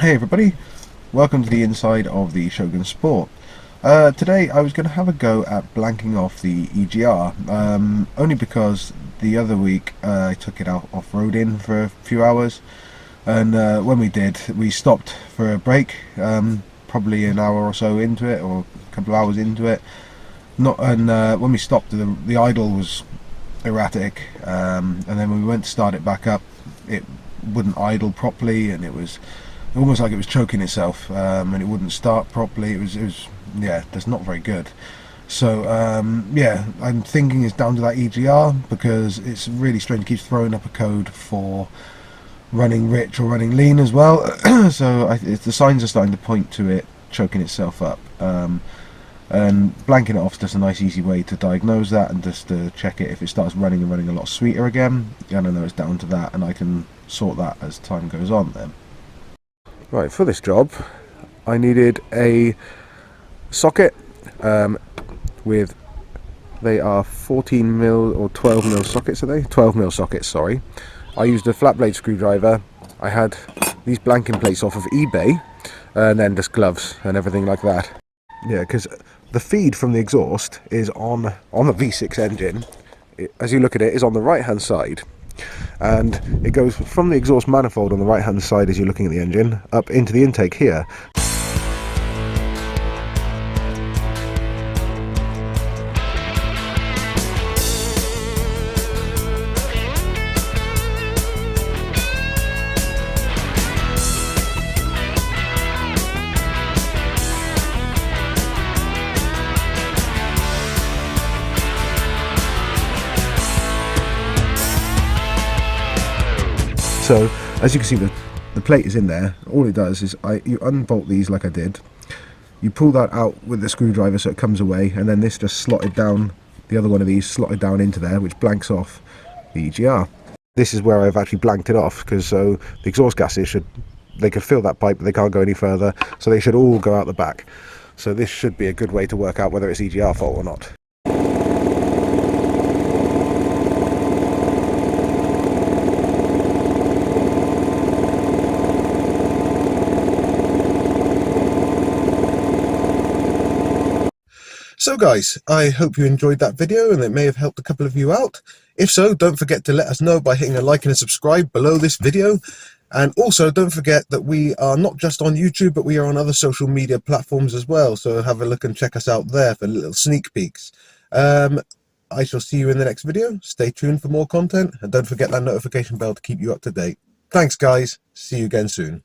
Hey everybody, welcome to the inside of the Shogun Sport. Today I was going to have a go at blanking off the EGR, only because the other week I took it out off-roading for a few hours, and when we did, we stopped for a break, probably an hour or so into it, or a couple of hours into it. When we stopped, the idle was erratic, and then when we went to start it back up, it wouldn't idle properly, and it was almost like it was choking itself, and it wouldn't start properly. It was yeah, that's not very good. So yeah, I'm thinking it's down to that EGR, because it's really strange. It keeps throwing up a code for running rich or running lean as well. So the signs are starting to point to it choking itself up, and blanking it off is just a nice easy way to diagnose that, and just to check it. If it starts running and running a lot sweeter again, then I know it's down to that, and I can sort that as time goes on then. Right, for this job I needed a socket with, they are 14mm or 12mm sockets, are they? 12mm sockets, sorry. I used a flat blade screwdriver. I had these blanking plates off of eBay, and then just gloves and everything like that. Yeah, because the feed from the exhaust is on the V6 engine. As you look at it, is on the right hand side, and it goes from the exhaust manifold on the right hand side as you're looking at the engine up into the intake here. So as you can see, the plate is in there. All it does is you unbolt these like I did, you pull that out with the screwdriver so it comes away, and then this just slotted down, the other one of these slotted down into there, which blanks off the EGR. This is where I've actually blanked it off, because so the exhaust gases they could fill that pipe, but they can't go any further, so they should all go out the back. So this should be a good way to work out whether it's EGR fault or not. So guys, I hope you enjoyed that video and it may have helped a couple of you out. If so, don't forget to let us know by hitting a like and a subscribe below this video. And also don't forget that we are not just on YouTube, but we are on other social media platforms as well. So have a look and check us out there for little sneak peeks. I shall see you in the next video. Stay tuned for more content, and don't forget that notification bell to keep you up to date. Thanks guys, see you again soon.